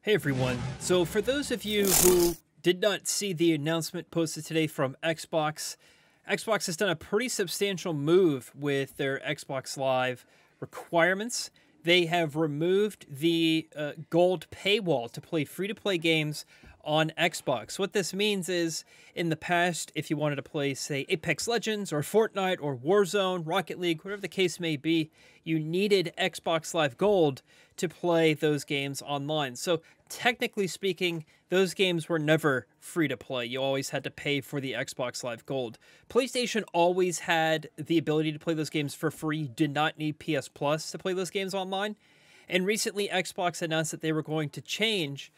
Hey everyone. So for those of you who did not see the announcement posted today from Xbox, Xbox has done a pretty substantial move with their Xbox Live requirements. They have removed the gold paywall to play free-to-play games on Xbox. What this means is, in the past, if you wanted to play, say, Apex Legends or Fortnite or Warzone, Rocket League, whatever the case may be, you needed Xbox Live Gold to play those games online. So technically speaking, those games were never free to play. You always had to pay for the Xbox Live Gold. PlayStation always had the ability to play those games for free. You did not need PS Plus to play those games online. And recently, Xbox announced that they were going to change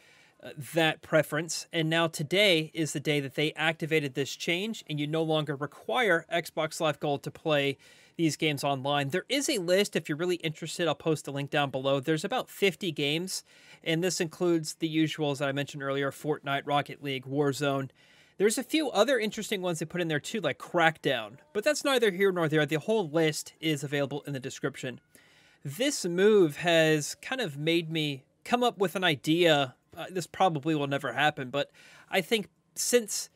that preference, and now today is the day that they activated this change, and you no longer require Xbox Live Gold to play these games online. There is a list, if you're really interested, I'll post a link down below. There's about 50 games, and this includes the usuals that I mentioned earlier: Fortnite, Rocket League, Warzone. There's a few other interesting ones they put in there too, like Crackdown, but that's neither here nor there. The whole list is available in the description. This move has kind of made me come up with an idea. This probably will never happen, but I think since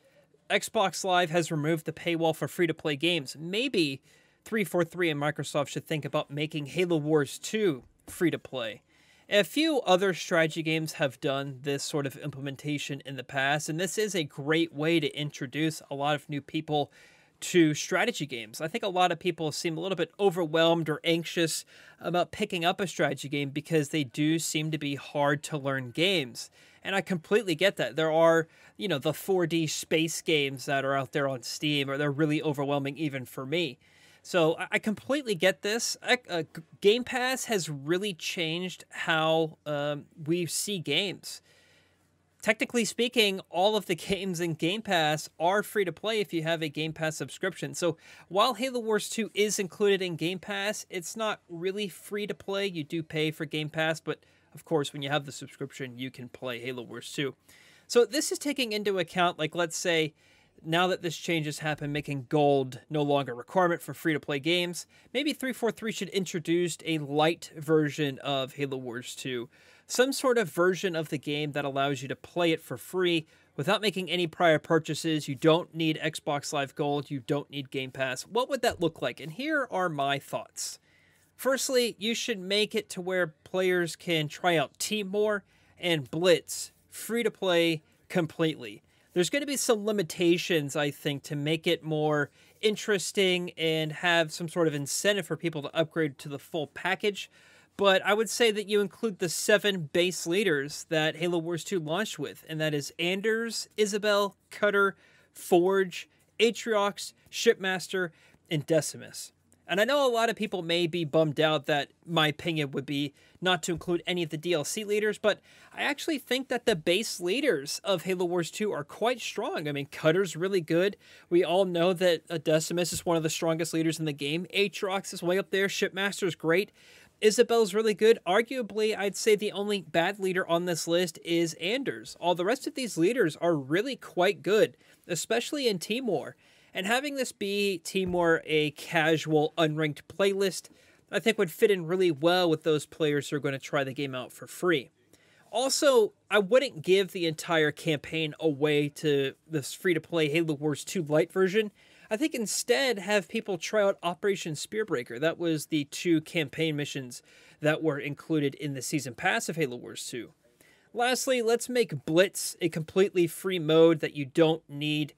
Xbox Live has removed the paywall for free-to-play games, maybe 343 and Microsoft should think about making Halo Wars 2 free-to-play. A few other strategy games have done this sort of implementation in the past, and this is a great way to introduce a lot of new people to strategy games. I think a lot of people seem a little bit overwhelmed or anxious about picking up a strategy game because they do seem to be hard to learn games. And I completely get that. There are, the 4D space games that are out there on Steam, or they're really overwhelming even for me. So I completely get this. Game Pass has really changed how we see games. Technically speaking, all of the games in Game Pass are free to play if you have a Game Pass subscription. So while Halo Wars 2 is included in Game Pass, it's not really free to play. You do pay for Game Pass, but of course, when you have the subscription, you can play Halo Wars 2. So this is taking into account, like, let's say, now that this change has happened, making gold no longer a requirement for free-to-play games, maybe 343 should introduce a light version of Halo Wars 2. Some sort of version of the game that allows you to play it for free without making any prior purchases. You don't need Xbox Live Gold. You don't need Game Pass. What would that look like? And here are my thoughts. Firstly, you should make it to where players can try out Team War and Blitz free-to-play completely. There's going to be some limitations, I think, to make it more interesting and have some sort of incentive for people to upgrade to the full package. But I would say that you include the 7 base leaders that Halo Wars 2 launched with, and that is Anders, Isabel, Cutter, Forge, Atriox, Shipmaster, and Decimus. And I know a lot of people may be bummed out that my opinion would be not to include any of the DLC leaders, but I actually think that the base leaders of Halo Wars 2 are quite strong. I mean, Cutter's really good. We all know that Decimus is one of the strongest leaders in the game. Atriox is way up there. Shipmaster's great. Isabel's really good. Arguably, I'd say the only bad leader on this list is Anders. All the rest of these leaders are really quite good, especially in Team War. And having this be Team War a casual, unranked playlist, I think would fit in really well with those players who are going to try the game out for free. Also, I wouldn't give the entire campaign away to this free-to-play Halo Wars 2 Lite version. I think instead have people try out Operation Spearbreaker. That was the 2 campaign missions that were included in the Season Pass of Halo Wars 2. Lastly, let's make Blitz a completely free mode that you don't need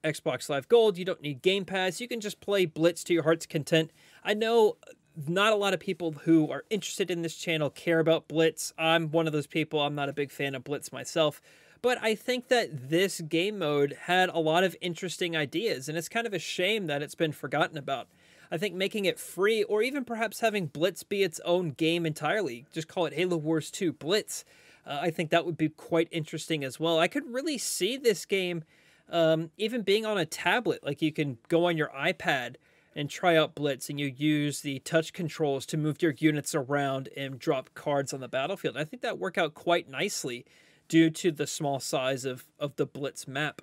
Xbox Live Gold, you don't need Game Pass, you can just play Blitz to your heart's content. I know not a lot of people who are interested in this channel care about Blitz. I'm one of those people. I'm not a big fan of Blitz myself. But I think that this game mode had a lot of interesting ideas, and it's kind of a shame that it's been forgotten about. I think making it free, or even perhaps having Blitz be its own game entirely, just call it Halo Wars 2 Blitz, I think that would be quite interesting as well. I could really see this game even being on a tablet. Like, you can go on your iPad and try out Blitz, and you use the touch controls to move your units around and drop cards on the battlefield. I think that worked out quite nicely due to the small size of the Blitz map.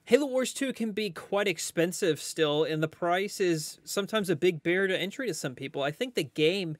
Halo Wars 2 can be quite expensive still, and the price is sometimes a big barrier to entry to some people. I think the game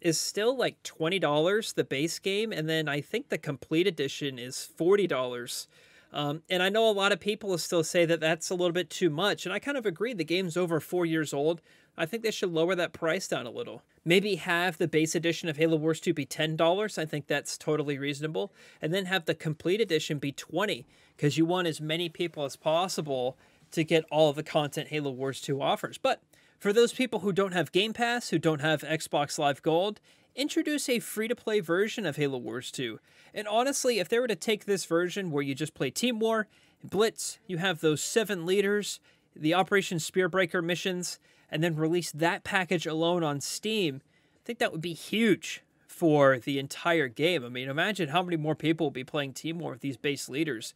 is still like $20, the base game, and then I think the complete edition is $40. And I know a lot of people still say that that's a little bit too much, and I kind of agree. The game's over 4 years old. I think they should lower that price down a little. Maybe have the base edition of Halo Wars 2 be $10. I think that's totally reasonable. And then have the complete edition be $20, because you want as many people as possible to get all of the content Halo Wars 2 offers. But for those people who don't have Game Pass, who don't have Xbox Live Gold, introduce a free-to-play version of Halo Wars 2. And honestly, if they were to take this version where you just play Team War, Blitz, you have those 7 leaders, the Operation Spearbreaker missions, and then release that package alone on Steam, I think that would be huge for the entire game. I mean, imagine how many more people will be playing Team War with these base leaders.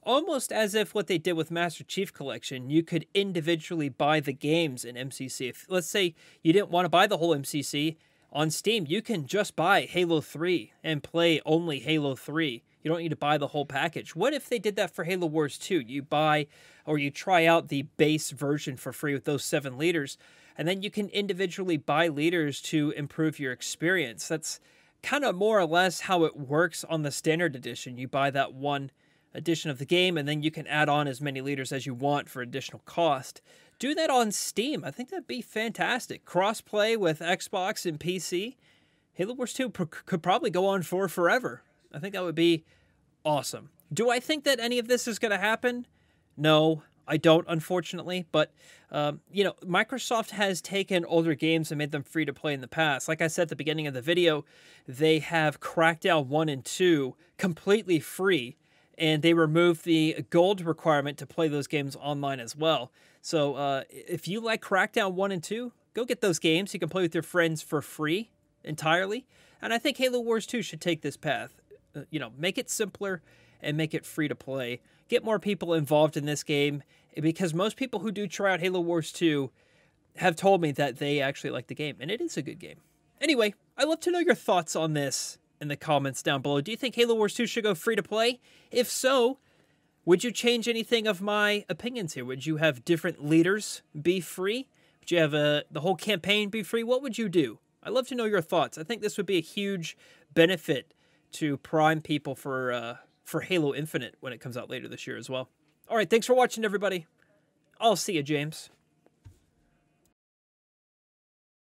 Almost as if what they did with Master Chief Collection, you could individually buy the games in MCC. If, let's say you didn't want to buy the whole MCC, on Steam, you can just buy Halo 3 and play only Halo 3. You don't need to buy the whole package. What if they did that for Halo Wars 2? You buy or you try out the base version for free with those 7 leaders, and then you can individually buy leaders to improve your experience. That's kind of more or less how it works on the standard edition. You buy that one edition of the game, and then you can add on as many leaders as you want for additional cost. Do that on Steam. I think that'd be fantastic. Cross-play with Xbox and PC. Halo Wars 2 could probably go on for forever. I think that would be awesome. Do I think that any of this is going to happen? No, I don't, unfortunately. But, you know, Microsoft has taken older games and made them free to play in the past. Like I said at the beginning of the video, they have Crackdown 1 and 2 completely free, and they removed the gold requirement to play those games online as well. So if you like Crackdown 1 and 2, go get those games. You can play with your friends for free entirely. And I think Halo Wars 2 should take this path. You know, make it simpler and make it free to play. Get more people involved in this game, because most people who do try out Halo Wars 2 have told me that they actually like the game, and it is a good game. Anyway, I'd love to know your thoughts on this in the comments down below. Do you think Halo Wars 2 should go free to play? If so, would you change anything of my opinions here? Would you have different leaders be free? Would you have the whole campaign be free? What would you do? I'd love to know your thoughts. I think this would be a huge benefit to prime people for Halo Infinite when it comes out later this year as well. All right, thanks for watching, everybody. I'll see you, James.